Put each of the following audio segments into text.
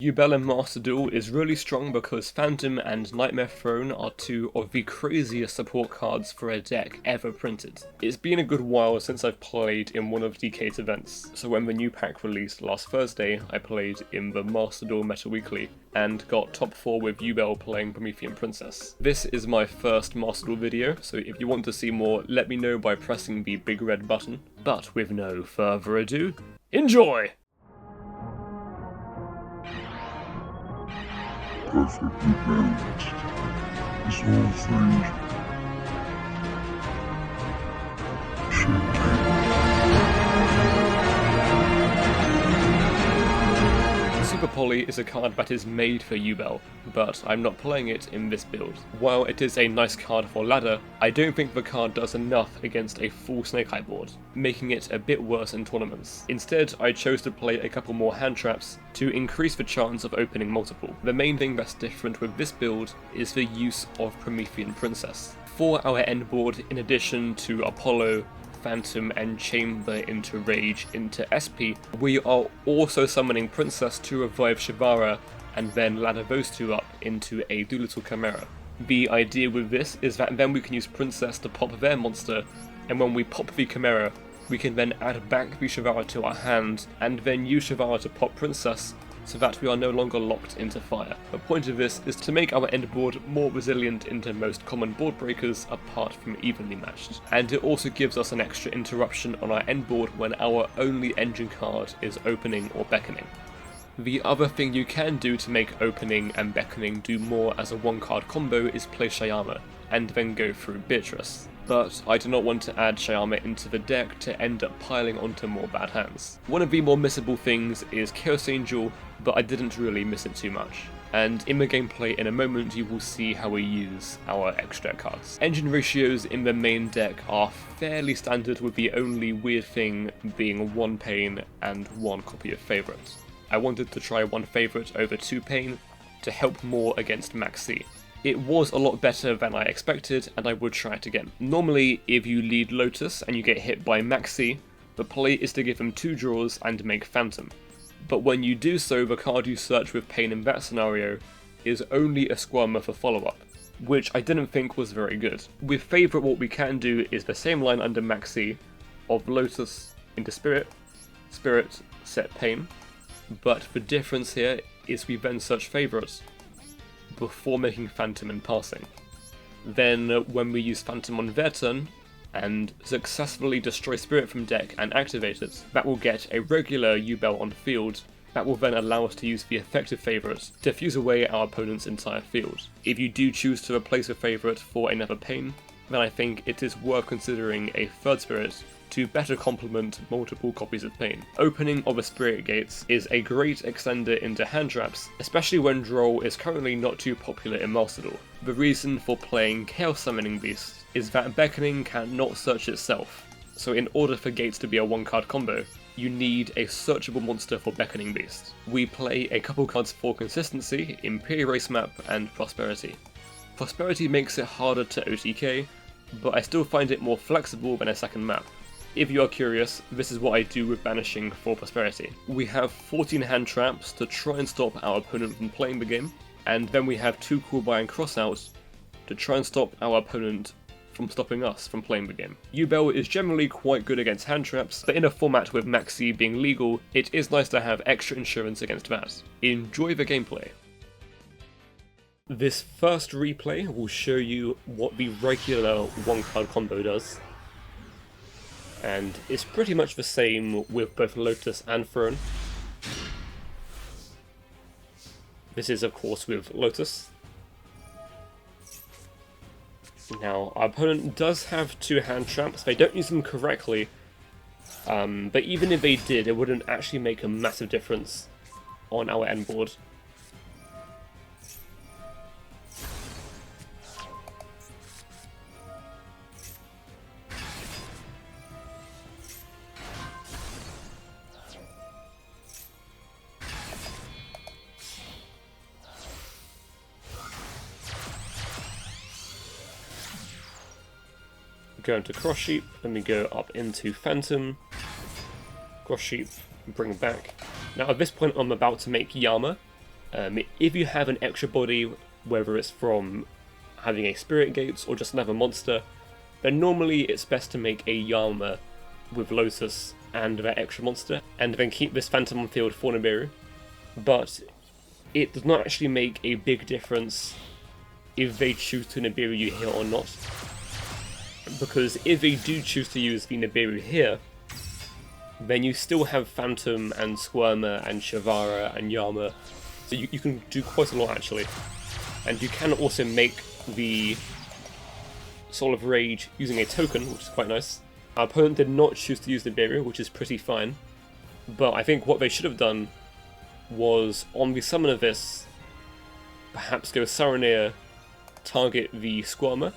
Yubel and Master Duel is really strong because Phantom and Nightmare Throne are two of the craziest support cards for a deck ever printed. It's been a good while since I've played in one of Dkayd's events, so when the new pack released last Thursday, I played in the Master Duel Meta Weekly and got top 4 with Yubel playing Promethean Princess. This is my first Master Duel video, so if you want to see more, let me know by pressing the big red button. But with no further ado, enjoy! Perfectly balanced is all things should Super Poly is a card that is made for Yubel, but I'm not playing it in this build. While it is a nice card for ladder, I don't think the card does enough against a full Snake Eye board, making it a bit worse in tournaments. Instead, I chose to play a couple more hand traps to increase the chance of opening multiple. The main thing that's different with this build is the use of Promethean Princess. For our end board, in addition to Apollo, Phantom and Chamber into Rage into SP, we are also summoning Princess to revive Shivara and then ladder those two up into a Doolittle Chimera. The idea with this is that then we can use Princess to pop their monster, and when we pop the Chimera, we can then add back the Shivara to our hand and then use Shivara to pop Princess, so that we are no longer locked into fire. The point of this is to make our end board more resilient into most common board breakers apart from evenly matched. And it also gives us an extra interruption on our end board when our only engine card is opening or beckoning. The other thing you can do to make opening and beckoning do more as a one card combo is play Shyama, and then go through Beatrice. But I do not want to add Shyama into the deck to end up piling onto more bad hands. One of the more missable things is Chaos Angel, but I didn't really miss it too much. And in the gameplay in a moment you will see how we use our extra cards. Engine ratios in the main deck are fairly standard, with the only weird thing being 1 pain and 1 copy of Favourite. I wanted to try 1 Favourite over 2 pain to help more against Max C. It was a lot better than I expected, and I would try it again. Normally, if you lead Lotus and you get hit by Maxi, the play is to give him 2 draws and make Phantom. But when you do so, the card you search with Pain in that scenario is only a Squirmer for follow-up, which I didn't think was very good. With Favourite, what we can do is the same line under Maxi of Lotus into Spirit, Spirit, set Pain, but the difference here is we then search Favourite before making Phantom and passing. Then when we use Phantom on their turn and successfully destroy Spirit from deck and activate it, that will get a regular Yubel on field that will then allow us to use the effective Favourite to fuse away our opponent's entire field. If you do choose to replace a Favourite for another Pain, then I think it is worth considering a third Spirit to better complement multiple copies of Pain. Opening of a Spirit Gates is a great extender into hand traps, especially when Droll is currently not too popular in Master Duel. The reason for playing Chaos Summoning Beast is that Beckoning cannot search itself, so in order for Gates to be a 1-card combo, you need a searchable monster for Beckoning Beast. We play a couple cards for consistency in Pre-Race Map and Prosperity. Prosperity makes it harder to OTK, but I still find it more flexible than a second map. If you are curious, this is what I do with Banishing for Prosperity. We have 14 hand traps to try and stop our opponent from playing the game, and then we have 2 Coolbuy and Crossouts to try and stop our opponent from stopping us from playing the game. Yubel is generally quite good against hand traps, but in a format with Maxi being legal, it is nice to have extra insurance against that. Enjoy the gameplay. This first replay will show you what the regular 1-card combo does, and it's pretty much the same with both Lotus and Throne. This is of course with Lotus. Now our opponent does have 2 hand traps. They don't use them correctly, but even if they did, it wouldn't actually make a massive difference on our end board. Go into Cross Sheep, then we go up into Phantom, Cross Sheep, bring back. Now at this point I'm about to make Yama, If you have an extra body, whether it's from having a spirit gates or just another monster, then normally it's best to make a Yama with Lotus and that extra monster, and then keep this Phantom on field for Nibiru. But it does not actually make a big difference if they choose to Nibiru you here or not, because if they do choose to use the Nibiru here, then you still have Phantom and Squirmer and Shavara and Yama, so you can do quite a lot actually. And you can also make the Soul of Rage using a token, which is quite nice. Our opponent did not choose to use Nibiru, which is pretty fine, but I think what they should have done was, on the summon of this, perhaps go Saronir, target the Squirmer,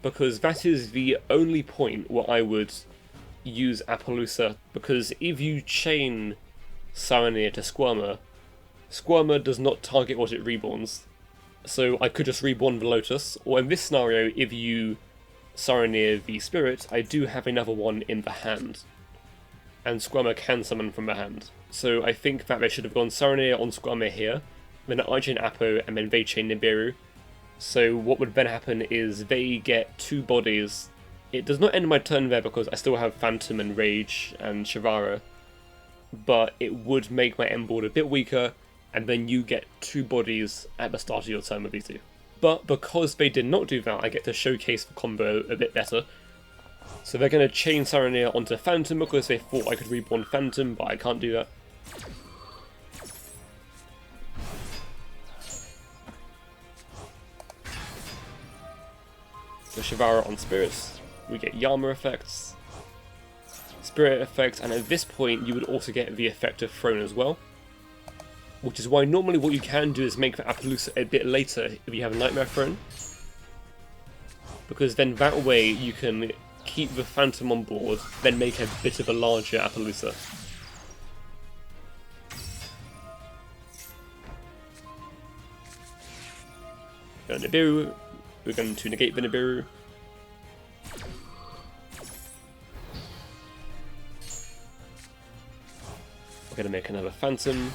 because that is the only point where I would use Appaloosa, because if you chain Saronir to Squirmer, Squirmer does not target what it reborns, so I could just reborn the Lotus, or in this scenario, if you Saronir the Spirit, I do have another one in the hand, and Squirmer can summon from the hand. So I think that they should have gone Saronir on Squirmer here, then I chain Appo, and then they chain Nibiru. So what would then happen is they get 2 bodies. It does not end my turn there because I still have Phantom and Rage and Shavara, but it would make my end board a bit weaker, and then you get 2 bodies at the start of your turn with these 2. But because they did not do that, I get to showcase the combo a bit better. So they're going to chain Saronir onto Phantom because they thought I could reborn Phantom, but I can't do that. So Shavara on Spirits, we get Yama effects, Spirit effects, and at this point you would also get the effect of Throne as well. Which is why normally what you can do is make the Appaloosa a bit later if you have a Nightmare Throne. Because then that way you can keep the Phantom on board, then make a bit of a larger Appaloosa. Go Nibiru, we're going to negate the Nibiru. We're going to make another Phantom.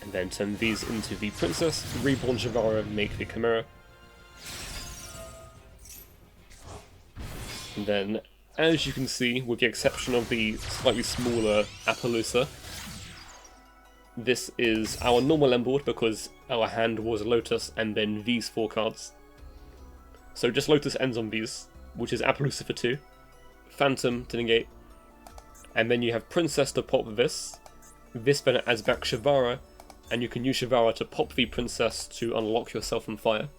And then turn these into the Princess, reborn Shavara, make the Chimera. And then, as you can see, with the exception of the slightly smaller Appaloosa, this is our normal end board because our hand was Lotus and then these 4 cards. So just Lotus ends on these, which is Appaloosa for 2, Phantom to negate, and then you have Princess to pop this then adds back Shavara, and you can use Shavara to pop the Princess to unlock yourself from fire.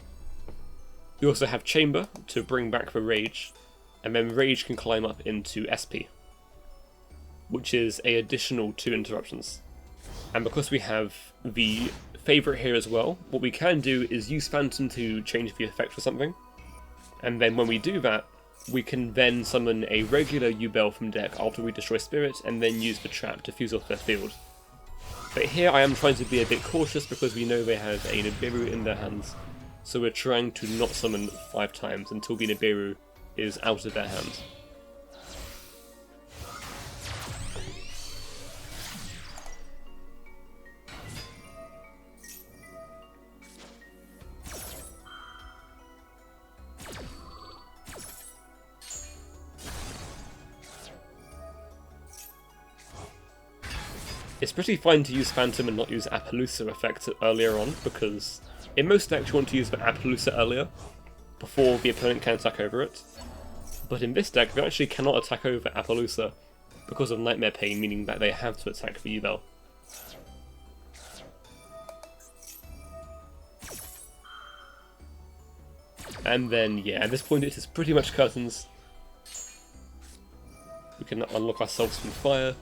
You also have Chamber to bring back the Rage, and then Rage can climb up into SP, which is an additional 2 interruptions. And because we have the favourite here as well, what we can do is use Phantom to change the effect for something, and then when we do that, we can then summon a regular Yubel from deck after we destroy Spirit, and then use the trap to fuse off their field. But here I am trying to be a bit cautious because we know they have a Nibiru in their hands, so we're trying to not summon 5 times until the Nibiru is out of their hands. It's pretty fine to use Phantom and not use Appaloosa effect earlier on, because in most decks you want to use the Appaloosa earlier, before the opponent can attack over it. But in this deck, they actually cannot attack over Appaloosa because of Nightmare Pain, meaning that they have to attack the Yubel. And then, yeah, at this point it is pretty much curtains. We can unlock ourselves from fire,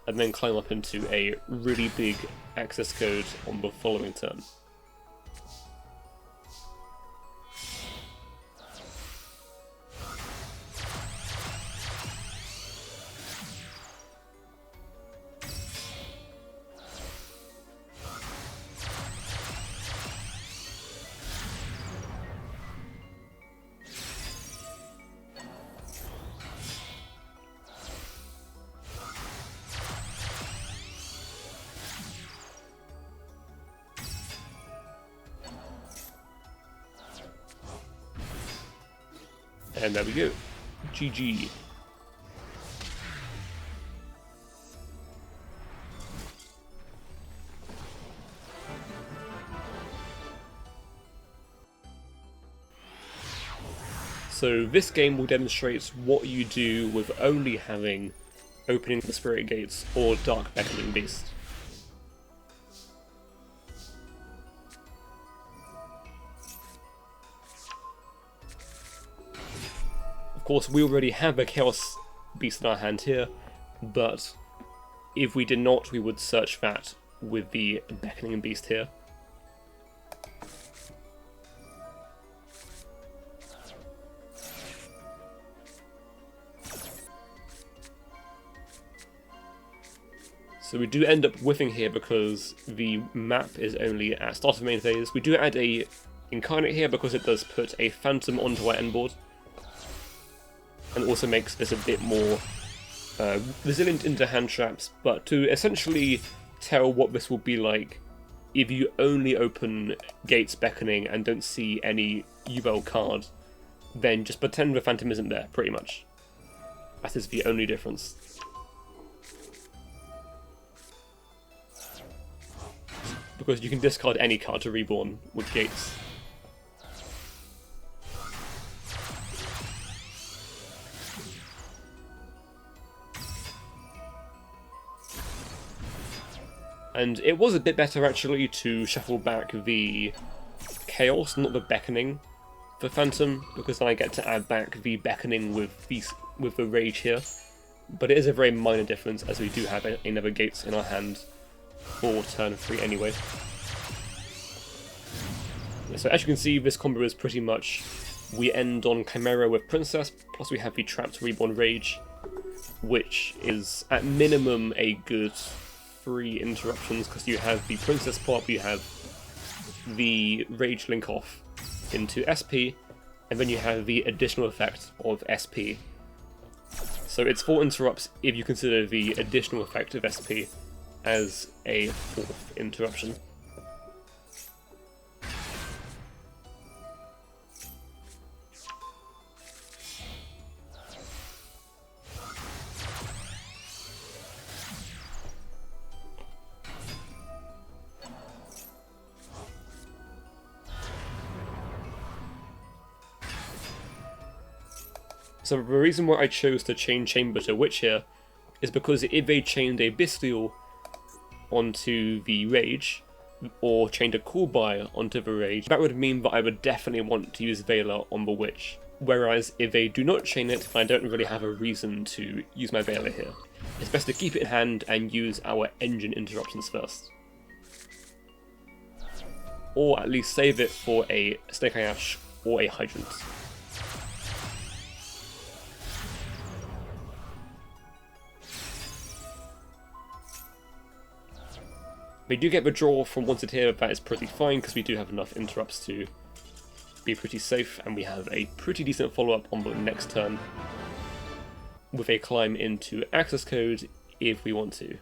and then climb up into a really big access code on the following turn. And there we go. GG. So this game will demonstrate what you do with only having Opening the Spirit Gates or Dark Beckoning Beast. Of course, we already have a Chaos Beast in our hand here, but if we did not, we would search that with the Beckoning Beast here. So we do end up whiffing here because the map is only at start of main phase. We do add a Incarnate here because it does put a Phantom onto our end board, and also makes this a bit more resilient into hand traps. But to essentially tell what this will be like if you only open Gates Beckoning and don't see any Yubel card, then just pretend the Phantom isn't there, pretty much. That is the only difference. Because you can discard any card to reborn with Gates. And it was a bit better actually to shuffle back the Chaos, not the Beckoning, for Phantom, because then I get to add back the Beckoning with the Rage here. But it is a very minor difference, as we do have another Gates in our hand for turn 3 anyway. So as you can see, this combo is pretty much, we end on Chimera with Princess, plus we have the Trapped Reborn Rage, which is at minimum a good 3 interruptions, because you have the Princess pop, you have the Rage link off into SP, and then you have the additional effect of SP. So it's 4 interrupts if you consider the additional effect of SP as a 4th interruption. So the reason why I chose to chain Chamber to Witch here is because if they chained a Bestial onto the Rage, or chained a Cool Buy onto the Rage, that would mean that I would definitely want to use Veiler on the Witch. Whereas if they do not chain it, I don't really have a reason to use my Veiler here. It's best to keep it in hand and use our engine interruptions first. Or at least save it for a Snake Eye Ash or a Hydrant. We do get the draw from Wanted here, but that is pretty fine because we do have enough interrupts to be pretty safe, and we have a pretty decent follow-up on the next turn with a climb into access code if we want to.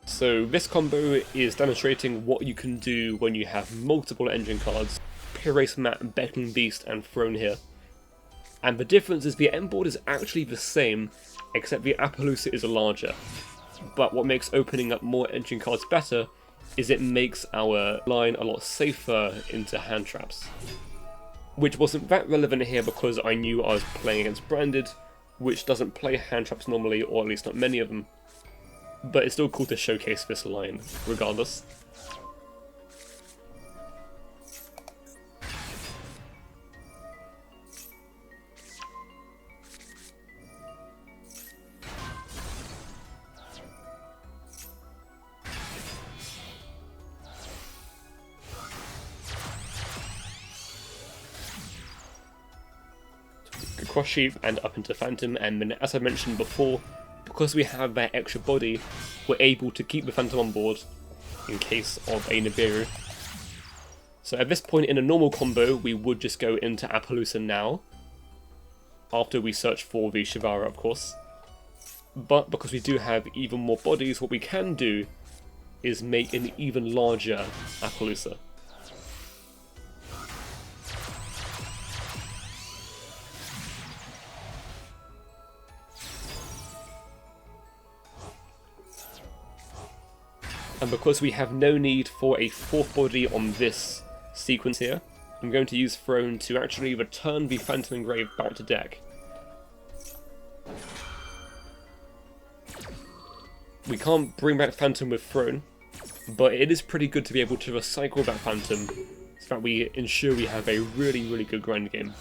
So this combo is demonstrating what you can do when you have multiple engine cards, Pirace Mat, Beckoning Beast and Throne here. And the difference is the end board is actually the same, except the Appaloosa is larger. But what makes opening up more engine cards better is it makes our line a lot safer into hand traps. Which wasn't that relevant here because I knew I was playing against Branded, which doesn't play hand traps normally, or at least not many of them. But it's still cool to showcase this line, regardless. Cross Sheep and up into Phantom, and then as I mentioned before, because we have that extra body, we're able to keep the Phantom on board in case of a Nibiru. So at this point in a normal combo, we would just go into Appaloosa now, after we search for the Shivara of course. But because we do have even more bodies, what we can do is make an even larger Appaloosa. And because we have no need for a 4th body on this sequence here, I'm going to use Throne to actually return the Phantom Engrave back to deck. We can't bring back Phantom with Throne, but it is pretty good to be able to recycle that Phantom so that we ensure we have a really, really good grind game.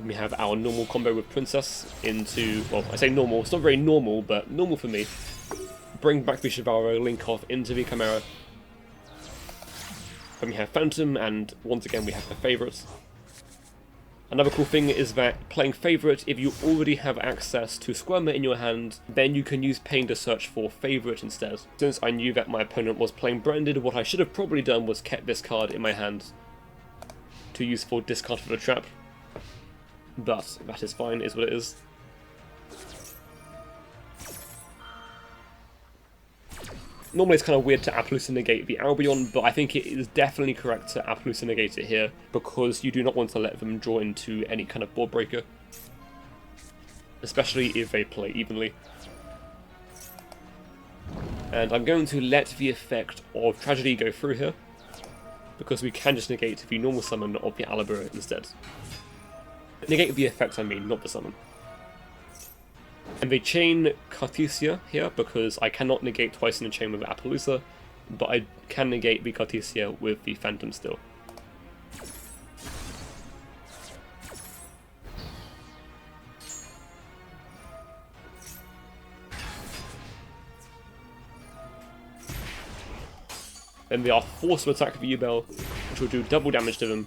We have our normal combo with Princess into, well, I say normal, it's not very normal, but normal for me. Bring back the Shivaro, link off into the Chimera. Then we have Phantom, and once again we have the favourites. Another cool thing is that playing Favourite, if you already have access to Squirmer in your hand, then you can use Pain to search for Favourite instead. Since I knew that my opponent was playing Branded, what I should have probably done was kept this card in my hand to use for discard for the trap. But that is fine, is what it is. Normally it's kind of weird to Appaloosa negate the Albion, but I think it is definitely correct to Appaloosa negate it here, because you do not want to let them draw into any kind of board breaker. Especially if they play evenly. And I'm going to let the effect of Tragedy go through here, because we can just negate the normal summon of the Alibur instead. Negate the effect, I mean, not the summon. And they chain Cartesia here, because I cannot negate twice in a chain with Appaloosa, but I can negate the Cartesia with the Phantom still. Then they are forced to attack the Yubel, which will do double damage to them.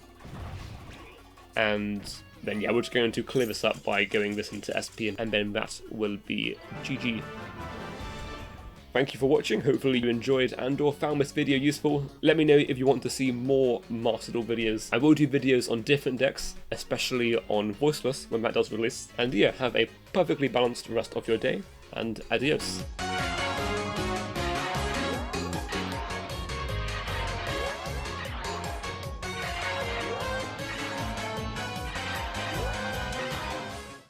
And then yeah, we're just going to clear this up by going this into SP, and then that will be GG. Thank you for watching, hopefully you enjoyed and or found this video useful. Let me know if you want to see more Master Duel videos. I will do videos on different decks, especially on Voiceless when that does release. And yeah, have a perfectly balanced rest of your day, and adios.